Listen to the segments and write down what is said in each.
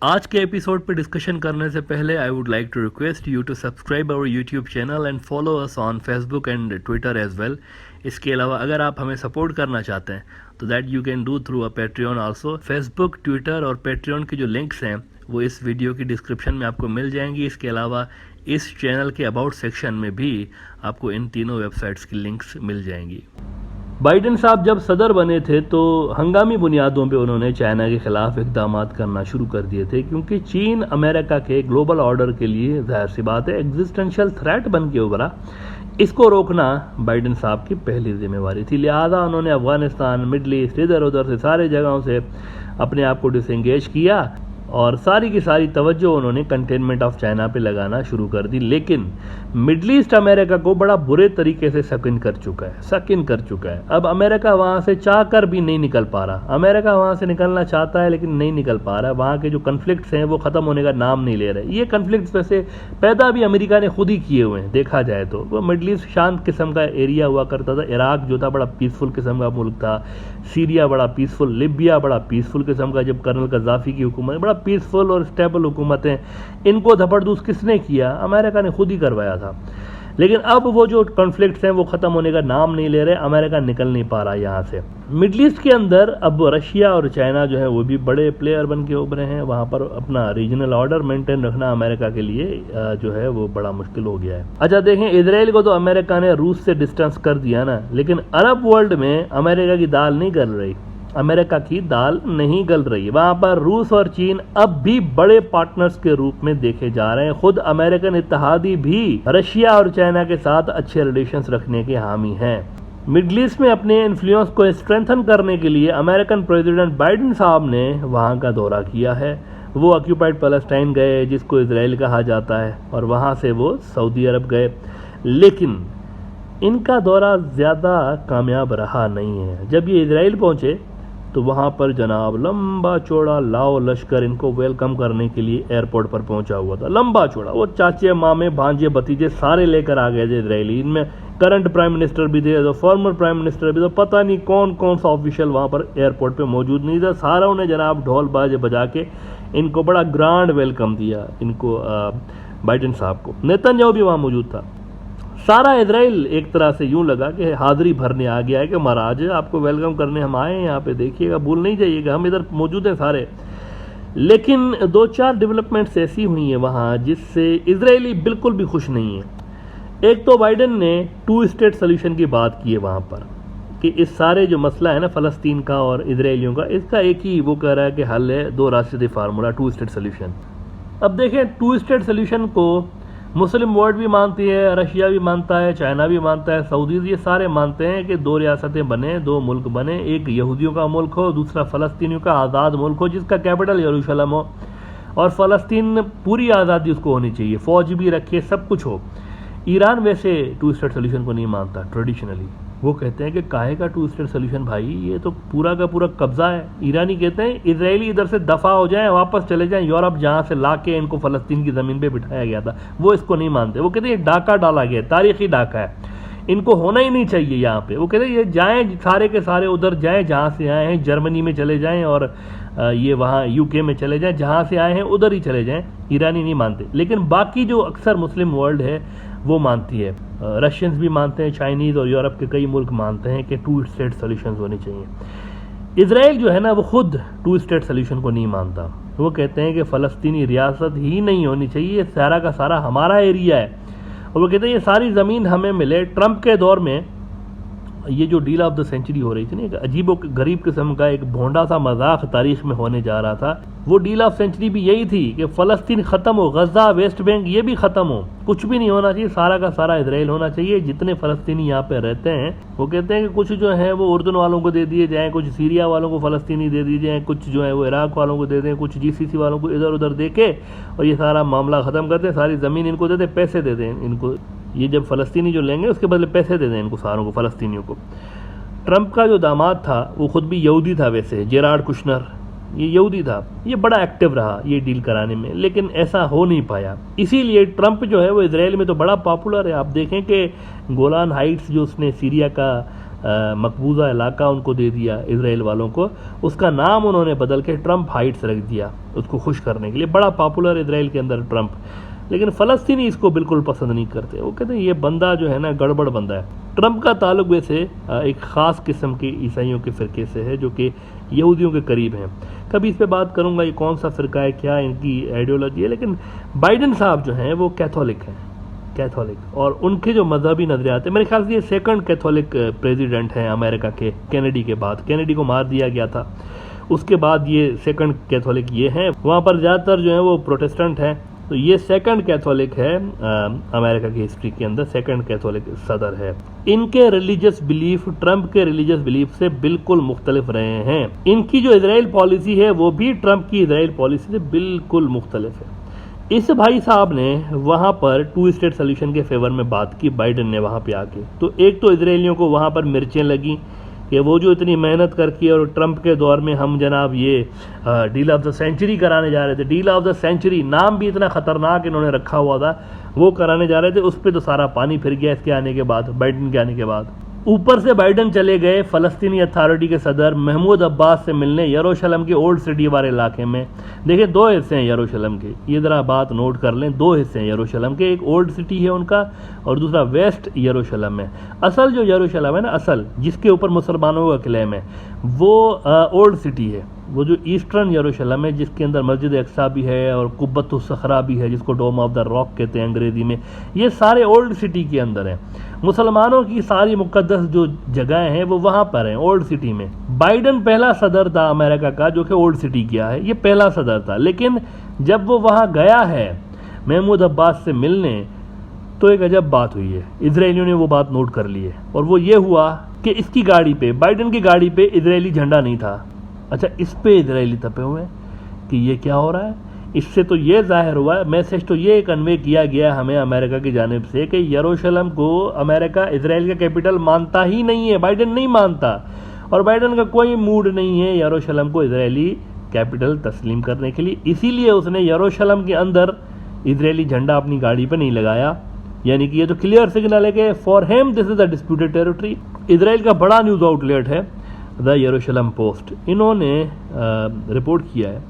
आज के एपिसोड पे डिस्कशन करने से पहले I would like to request you to subscribe our YouTube channel and follow us on Facebook and Twitter as well. इसके अलावा अगर आप हमें सपोर्ट करना चाहते हैं तो that you can do through a Patreon also. Facebook, Twitter और पेट्रियन के जो लिंक्स हैं वो इस वीडियो की डिस्क्रिप्शन में आपको मिल जाएंगी। इसके अलावा इस चैनल के अबाउट सेक्शन में भी आपको इन तीनों वेबसाइट्स की लिंक्स मिल जाएंगी। बाइडेन साहब जब सदर बने थे तो हंगामी बुनियादों पे उन्होंने चाइना के खिलाफ इक़दाम करना शुरू कर दिए थे, क्योंकि चीन अमेरिका के ग्लोबल ऑर्डर के लिए जाहिर सी बात है एग्जिस्टेंशियल थ्रेट बन के उभरा। इसको रोकना बाइडेन साहब की पहली जिम्मेवारी थी। लिहाजा उन्होंने अफगानिस्तान, मिडल ईस्ट, इधर उधर से सारे जगहों से अपने आप को डिसएंगेज किया और सारी की सारी तवज्जो उन्होंने कंटेनमेंट ऑफ चाइना पे लगाना शुरू कर दी। लेकिन मिडल ईस्ट अमेरिका को बड़ा बुरे तरीके से सक इन कर चुका है। अब अमेरिका वहाँ से चाह कर भी नहीं निकल पा रहा। अमेरिका वहाँ से निकलना चाहता है लेकिन नहीं निकल पा रहा। वहाँ के जो कन्फ्लिक्ट्स हैं वो ख़त्म होने का नाम नहीं ले रहे। ये कन्फ्लिक्ट्स वैसे पैदा भी अमेरिका ने खुद ही किए हुए हैं। देखा जाए तो वो मिडल ईस्ट शांत किस्म का एरिया हुआ करता था। इराक जो था बड़ा पीसफुल किस्म का मुल्क था, सीरिया बड़ा पीसफुल, लिबिया बड़ा पीसफुल किस्म का, जब कर्नल कज़ाफ़ी की हुकूमत, बड़ा पीसफुल और स्टेबल हुकूमतें। इनको धपड़दूस किसने किया? अमेरिका ने खुद ही करवाया था। लेकिन अब वो जो कॉन्फ्लिक्ट्स हैं वो ख़त्म होने का नाम नहीं ले रहे। अमेरिका निकल नहीं पा रहा यहाँ से। मिडल ईस्ट के अंदर अब रशिया और चाइना जो है वो भी बड़े प्लेयर बन के उभरे हैं। वहाँ पर अपना रीजनल ऑर्डर मेंटेन रखना अमेरिका के लिए जो है वो बड़ा मुश्किल हो गया है। अच्छा देखें, इजराइल को तो अमेरिका ने रूस से डिस्टेंस कर दिया ना, लेकिन अरब वर्ल्ड में अमेरिका की दाल नहीं गल रही। वहाँ पर रूस और चीन अब भी बड़े पार्टनर्स के रूप में देखे जा रहे हैं। खुद अमेरिकन इत्तेहादी भी रशिया और चाइना के साथ अच्छे रिलेशंस रखने के हामी हैं। मिडल ईस्ट में अपने इन्फ्लुएंस को स्ट्रेंथन करने के लिए अमेरिकन प्रेसिडेंट बाइडेन साहब ने वहाँ का दौरा किया है। वो ऑक्यूपाइड पैलेस्टाइन गए, जिसको इजराइल कहा जाता है, और वहाँ से वो सऊदी अरब गए। लेकिन इनका दौरा ज़्यादा कामयाब रहा नहीं है। जब ये इजराइल पहुँचे तो वहाँ पर जनाब लंबा चौड़ा लाओ लश्कर इनको वेलकम करने के लिए एयरपोर्ट पर पहुँचा हुआ था। लंबा चौड़ा, वो चाचे, मामे, भांजे, भतीजे सारे लेकर आ गए थे इजरायली। इनमें करंट प्राइम मिनिस्टर भी थे, फॉर्मर प्राइम मिनिस्टर भी थे। पता नहीं कौन कौन सा ऑफिशियल वहाँ पर एयरपोर्ट पे मौजूद नहीं था। सारा उन्हें जनाब ढोल बाजे बजा के इनको बड़ा ग्रांड वेलकम दिया, इनको बाइडेन साहब को। नेतन्याहू भी वहाँ मौजूद था। सारा इजराइल एक तरह से यूं लगा कि हाजिरी भरने आ गया है कि महाराज आपको वेलकम करने हम आए हैं यहाँ पे, देखिएगा, भूल नहीं जाइएगा, हम इधर मौजूद हैं सारे। लेकिन दो चार डेवलपमेंट्स ऐसी हुई हैं वहाँ जिससे इजरायली बिल्कुल भी खुश नहीं है। एक तो बाइडेन ने 2 स्टेट सोल्यूशन की बात की है वहाँ पर, कि इस सारे जो मसला है ना फ़लस्तीन का और इजरायलियों का, इसका एक ही वो कह रहा है कि हल है 2 राष्ट्रीय फार्मूला, 2 स्टेट सोल्यूशन। अब देखें, 2 स्टेट सोल्यूशन को मुस्लिम वर्ल्ड भी मानती है, रशिया भी मानता है, चाइना भी मानता है, सऊदी, ये सारे मानते हैं कि 2 रियासतें बने, 2 मुल्क बने। एक यहूदियों का मुल्क हो, दूसरा फ़लस्तीनियों का आज़ाद मुल्क हो जिसका कैपिटल यरूशलेम हो, और फ़लस्तीन पूरी आज़ादी उसको होनी चाहिए, फ़ौज भी रखे, सब कुछ हो। ईरान वैसे 2 स्टेट सोल्यूशन को नहीं मानता ट्रेडिशनली। वो कहते हैं कि काहे का 2 स्टेट सोल्यूशन भाई, ये तो पूरा का पूरा कब्जा है। ईरानी कहते हैं इजरायली इधर से दफ़ा हो जाएं, वापस चले जाएं यूरोप, जहाँ से ला के इनको फ़लस्तीन की ज़मीन पे बिठाया गया था। वो इसको नहीं मानते। वो कहते हैं डाका डाला गया, तारीख़ी डाका है, इनको होना ही नहीं चाहिए यहाँ पे। वो कहते हैं ये जाएँ, सारे के सारे उधर जाएँ जहाँ से आए हैं, जर्मनी में चले जाएँ और ये वहाँ यूके में चले जाएँ, जहाँ से आए हैं उधर ही चले जाएँ। ईरानी नहीं मानते, लेकिन बाकी जो अक्सर मुस्लिम वर्ल्ड है वो मानती है। रशियंस भी मानते हैं, चाइनीज़ और यूरोप के कई मुल्क मानते हैं कि 2 स्टेट सोल्यूशन होनी चाहिए। इजराइल जो है ना वो खुद 2 स्टेट सोल्यूशन को नहीं मानता। वो कहते हैं कि फ़लस्तीनी रियासत ही नहीं होनी चाहिए, सारा का सारा हमारा एरिया है। और वो कहते हैं ये सारी ज़मीन हमें मिले। ट्रंप के दौर में ये जो डील ऑफ द सेंचुरी हो रही थी ना, एक अजीब व गरीब किस्म का एक भोंडा सा मजाक तारीख में होने जा रहा था। वो डील ऑफ सेंचुरी भी यही थी कि फ़लस्तीन ख़त्म हो, गज़ा, वेस्ट बैंक ये भी ख़त्म हो, कुछ भी नहीं होना चाहिए, सारा का सारा इजराइल होना चाहिए। जितने फ़लस्तीनी यहाँ पे रहते हैं वो कहते हैं कि कुछ जो है वो उर्दन वालों को दे दिए जाएँ, कुछ सीरिया वालों को फ़लस्तीनी दे दिए जाएँ, कुछ जो है वो इराक वालों को दे दें, कुछ GCC वालों को इधर उधर दे के और ये सारा मामला ख़त्म कर दें, सारी ज़मीन इनको दे दें, पैसे दे दें इनको। ये जब फ़लस्तीनी जो लेंगे उसके बदले पैसे दे दें इनको सारों को, फ़लस्तीनियों को। ट्रंप का जो दामाद था वो खुद भी यहूदी था, वैसे जेराड कुशनर, ये यहूदी था। ये बड़ा एक्टिव रहा ये डील कराने में, लेकिन ऐसा हो नहीं पाया। इसीलिए ट्रंप जो है वो इजराइल में तो बड़ा पॉपुलर है। आप देखें कि गोलान हाइट्स जो उसने सीरिया का मकबूजा इलाका उनको दे दिया इसराइल वालों को, उसका नाम उन्होंने बदल के ट्रंप हाइट्स रख दिया उसको खुश करने के लिए। बड़ा पॉपुलर इसराइल के अंदर ट्रंप, लेकिन फ़लस्तीनी इसको बिल्कुल पसंद नहीं करते। वो कहते हैं ये बंदा जो है ना गड़बड़ बंदा है। ट्रंप का ताल्लुक वैसे एक ख़ास किस्म के ईसाइयों के फ़िरके से है जो कि यहूदियों के करीब हैं। कभी इस पे बात करूँगा ये कौन सा फ़िरका है, क्या इनकी आइडियोलॉजी है। लेकिन बाइडन साहब जो हैं वो कैथोलिक हैं, कैथोलिक, और उनके जो मजहबी नजरियात है, मेरे ख्याल से ये सेकंड कैथोलिक प्रेसिडेंट हैं अमेरिका के, कैनेडी के बाद। कैनेडी को मार दिया गया था, उसके बाद ये सेकंड कैथोलिक ये हैं। वहाँ पर ज़्यादातर जो है वो प्रोटेस्टेंट हैं, तो ये सेकंड कैथोलिक है अमेरिका की हिस्ट्री के अंदर, सेकंड कैथोलिक सदर है। इनके रिलीजियस बिलीफ ट्रंप के रिलीजियस बिलीफ से बिल्कुल मुख्तलिफ रहे हैं। इनकी जो इजराइल पॉलिसी है वो भी ट्रंप की इजराइल पॉलिसी से बिल्कुल मुख्तलिफ है। इस भाई साहब ने वहाँ पर 2 स्टेट सोल्यूशन के फेवर में बात की, बाइडन ने वहाँ पे आके। तो एक तो इजरायलियों को वहाँ पर मिर्चें लगी कि वो जो इतनी मेहनत करके, और ट्रंप के दौर में हम जनाब ये डील ऑफ द सेंचुरी कराने जा रहे थे, डील ऑफ द सेंचुरी नाम भी इतना ख़तरनाक इन्होंने रखा हुआ था, वो कराने जा रहे थे। उस पर तो सारा पानी फिर गया इसके आने के बाद, बाइडन के आने के बाद। ऊपर से बाइडन चले गए फ़लस्तीनी अथॉरिटी के सदर महमूद अब्बास से मिलने यरूशलेम के ओल्ड सिटी वाले इलाके में। देखिए 2 हिस्से हैं यरूशलेम के, ये ज़रा बात नोट कर लें। 2 हिस्से हैं यरूशलेम के, एक ओल्ड सिटी है उनका और दूसरा वेस्ट यरूशलेम है। असल जो यरूशलेम है ना, असल जिसके ऊपर मुसलमानों का क्लेम है, वो ओल्ड सिटी है। वो जो ईस्टर्न यरूशलेम है जिसके अंदर मस्जिद अक्सा भी है और कुब्बतुस सखरा भी है, जिसको डोम ऑफ द रॉक कहते हैं अंग्रेज़ी में, ये सारे ओल्ड सिटी के अंदर हैं। मुसलमानों की सारी मुकद्दस जो जगहें हैं वो वहाँ पर हैं, ओल्ड सिटी में। बाइडन पहला सदर था अमेरिका का जो कि ओल्ड सिटी गया है, ये पहला सदर था। लेकिन जब वो वहाँ गया है महमूद अब्बास से मिलने, तो एक अजब बात हुई है। इजरायलियों ने वो बात नोट कर ली है, और वो ये हुआ कि इसकी गाड़ी पे, बाइडन की गाड़ी पे इजरायली झंडा नहीं था। अच्छा, इस पे इजरायली तपे हुए हैं कि ये क्या हो रहा है। इससे तो ये जाहिर हुआ, मैसेज तो ये कन्वे किया गया हमें अमेरिका की जानिब से कि यरूशलेम को अमेरिका इजराइल का कैपिटल मानता ही नहीं है, बाइडन नहीं मानता, और बाइडन का कोई मूड नहीं है यरूशलेम को इजरायली कैपिटल तस्लीम करने के लिए। इसीलिए उसने यरूशलेम के अंदर इजरायली झंडा अपनी गाड़ी पर नहीं लगाया। यानी कि ये तो क्लियर सिग्नल है कि for him this is the disputed territory. Israel का बड़ा न्यूज़ आउटलेट है द यरूशलेम पोस्ट, इन्होंने रिपोर्ट किया है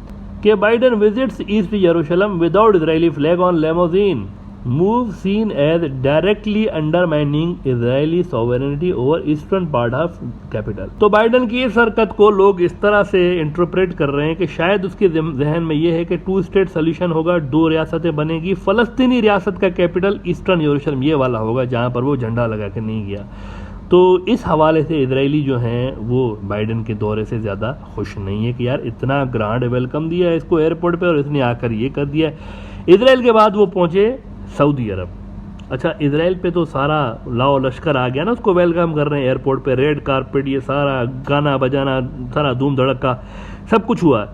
कि Biden visits East Jerusalem without Israeli flag on limousine, move seen as directly undermining Israeli sovereignty over eastern part of capital. तो Biden की इस हरकत को लोग इस तरह से इंटरप्रेट कर रहे हैं कि शायद उसके जहन में ये है कि 2 स्टेट सोल्यूशन होगा, 2 रियासतें बनेगी, फ़लस्तीनी रियासत का कैपिटल ईस्टर्न यरूशलेम ये वाला होगा जहाँ पर वो झंडा लगा के नहीं गया। तो इस हवाले से इजरायली जो हैं वो बाइडन के दौरे से ज़्यादा खुश नहीं है कि यार इतना ग्रांड वेलकम दिया है इसको एयरपोर्ट पे और इसने आकर ये कर दिया है। इजराइल के बाद वो पहुँचे सऊदी अरब। अच्छा, इजराइल पे तो सारा लाओ लश्कर आ गया ना, उसको वेलकम कर रहे हैं एयरपोर्ट पे, रेड कारपेट, ये सारा गाना बजाना, सारा धूम धड़का सब कुछ हुआ।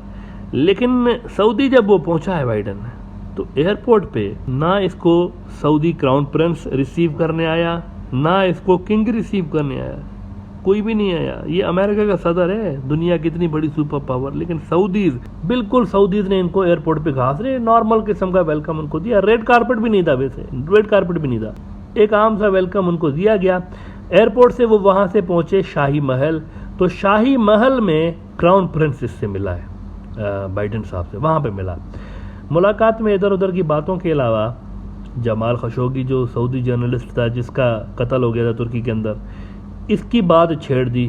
लेकिन सऊदी जब वो पहुँचा है बाइडन, तो एयरपोर्ट पे ना इसको सऊदी क्राउन प्रिंस रिसीव करने आया, ना इसको किंग रिसीव करने आया, कोई भी नहीं आया। ये अमेरिका का सदर है, दुनिया की इतनी बड़ी सुपर पावर, लेकिन सऊदीज, बिल्कुल सऊदीज ने इनको एयरपोर्ट पे घास रहे नॉर्मल किस्म का वेलकम उनको दिया। रेड कारपेट भी नहीं था, वैसे रेड कारपेट भी नहीं था, एक आम सा वेलकम उनको दिया गया। एयरपोर्ट से वो वहाँ से पहुँचे शाही महल, तो शाही महल में क्राउन प्रिंस से मिला है बाइडन साहब से, वहाँ पर मिला। मुलाकात में इधर उधर की बातों के अलावा जमाल खशोगी जो सऊदी जर्नलिस्ट था जिसका कत्ल हो गया था तुर्की के अंदर, इसकी बात छेड़ दी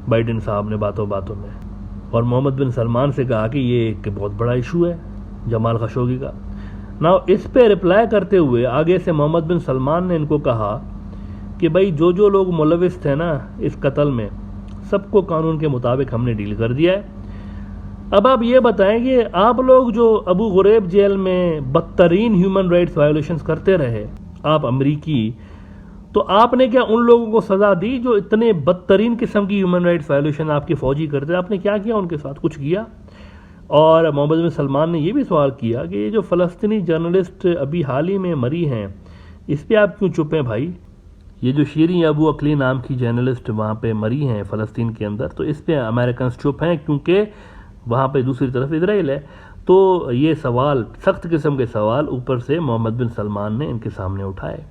बाइडन साहब ने बातों बातों में, और मोहम्मद बिन सलमान से कहा कि ये एक बहुत बड़ा इशू है जमाल खशोगी का। ना इस पे रिप्लाई करते हुए आगे से मोहम्मद बिन सलमान ने इनको कहा कि भाई जो जो लोग मुलविस थे ना इस कत्ल में, सबको कानून के मुताबिक हमने डील कर दिया है। अब आप ये बताएं कि आप लोग जो अबू गुरेब जेल में बदतरीन ह्यूमन राइट्स वायोलेशंस करते रहे, आप अमरीकी, तो आपने क्या उन लोगों को सज़ा दी जो इतने बदतरीन किस्म की ह्यूमन राइट्स वायोलेशन आपके फ़ौजी करते थे? आपने क्या किया उनके साथ? कुछ किया? और मोहम्मद बिन सलमान ने यह भी सवाल किया कि ये जो फ़लस्तीनी जर्नलिस्ट अभी हाल ही में मरी हैं, इस पर आप क्यों चुप हैं भाई? ये जो शीरी अबू अकली नाम की जर्नलिस्ट वहाँ पे मरी हैं फ़लस्तीन के अंदर, तो इस पर अमेरिकन चुप हैं क्योंकि वहाँ पे दूसरी तरफ इजराइल है। तो ये सवाल, सख्त किस्म के सवाल ऊपर से मोहम्मद बिन सलमान ने इनके सामने उठाए।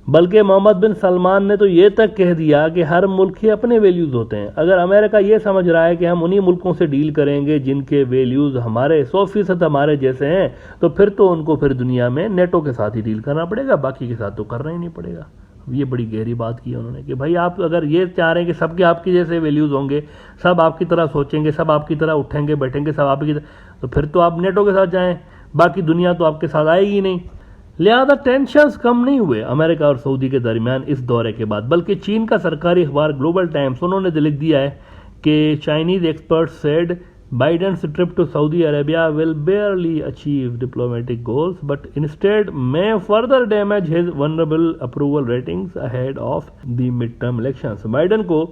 बल्कि मोहम्मद बिन सलमान ने तो ये तक कह दिया कि हर मुल्क के अपने वैल्यूज़ होते हैं। अगर अमेरिका ये समझ रहा है कि हम उन्हीं मुल्कों से डील करेंगे जिनके वैल्यूज़ हमारे 100% हमारे जैसे हैं, तो फिर तो उनको फिर दुनिया में नेटो के साथ ही डील करना पड़ेगा, बाकी के साथ तो करना ही नहीं पड़ेगा। ये बड़ी गहरी बात की है उन्होंने कि भाई आप अगर ये चाह रहे हैं कि सबके आपके जैसे वैल्यूज़ होंगे, सब आपकी तरह सोचेंगे, सब आपकी तरह उठेंगे बैठेंगे, सब आपकी तरह, तो फिर तो आप नेटो के साथ जाएं, बाकी दुनिया तो आपके साथ आएगी ही नहीं। लिहाजा टेंशंस कम नहीं हुए अमेरिका और सऊदी के दरमियान इस दौरे के बाद, बल्कि चीन का सरकारी अखबार ग्लोबल टाइम्स उन्होंने लिख दिया है कि Chinese expert said Biden's trip to Saudi Arabia will barely achieve diplomatic goals, but instead may further damage his vulnerable approval ratings ahead of the midterm elections. Biden को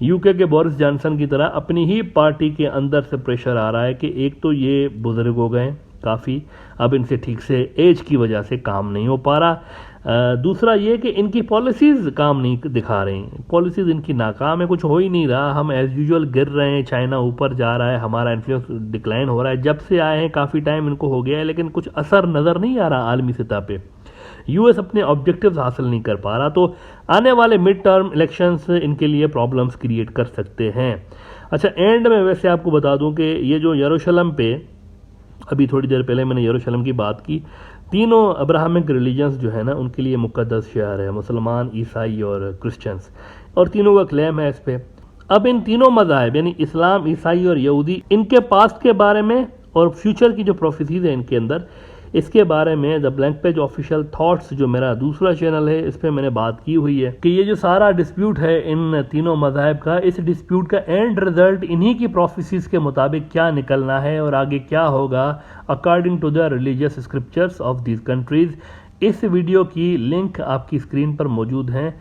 यूके के Boris Johnson की तरह अपनी ही party के अंदर से pressure आ रहा है कि एक तो ये बुजुर्ग हो गए काफ़ी, अब इनसे ठीक से एज की वजह से काम नहीं हो पा रहा। दूसरा ये कि इनकी पॉलिसीज़ काम नहीं दिखा रही, पॉलिसीज़ इनकी नाकाम है, कुछ हो ही नहीं रहा, हम एज़ यूजुअल गिर रहे हैं, चाइना ऊपर जा रहा है, हमारा इन्फ्लुएंस डिक्लाइन हो रहा है। जब से आए हैं काफ़ी टाइम इनको हो गया है, लेकिन कुछ असर नज़र नहीं आ रहा आलमी सतह पे। यूएस अपने ऑब्जेक्टिव्स हासिल नहीं कर पा रहा, तो आने वाले मिड टर्म इलेक्शंस इनके लिए प्रॉब्लम्स क्रिएट कर सकते हैं। अच्छा, एंड में वैसे आपको बता दूं कि ये जो यरूशलेम पे अभी थोड़ी देर पहले मैंने यरूशलेम की बात की, तीनों अब्राहमिक रिलीजन्स जो है ना उनके लिए मुकद्दस शहर है, मुसलमान, ईसाई और क्रिश्चियंस, और तीनों का क्लेम है इस पे। अब इन तीनों मज़ाहिब यानी इस्लाम, ईसाई और यहूदी, इनके पास्ट के बारे में और फ्यूचर की जो प्रोफेसीज है इनके अंदर, इसके बारे में the blank page official thoughts जो मेरा दूसरा चैनल है इस पे मैंने बात की हुई है कि ये जो सारा डिस्प्यूट है इन तीनों मज़ाहिब का, इस डिस्प्यूट का एंड रिजल्ट इन्हीं की प्रोफेसीज के मुताबिक क्या निकलना है और आगे क्या होगा according to the religious scriptures of these countries. इस वीडियो की लिंक आपकी स्क्रीन पर मौजूद है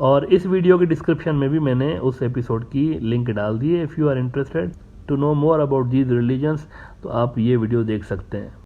और इस वीडियो के डिस्क्रिप्शन में भी मैंने उस एपिसोड की लिंक डाल दी है। If you are interested to know more about these religions तो आप ये वीडियो देख सकते हैं।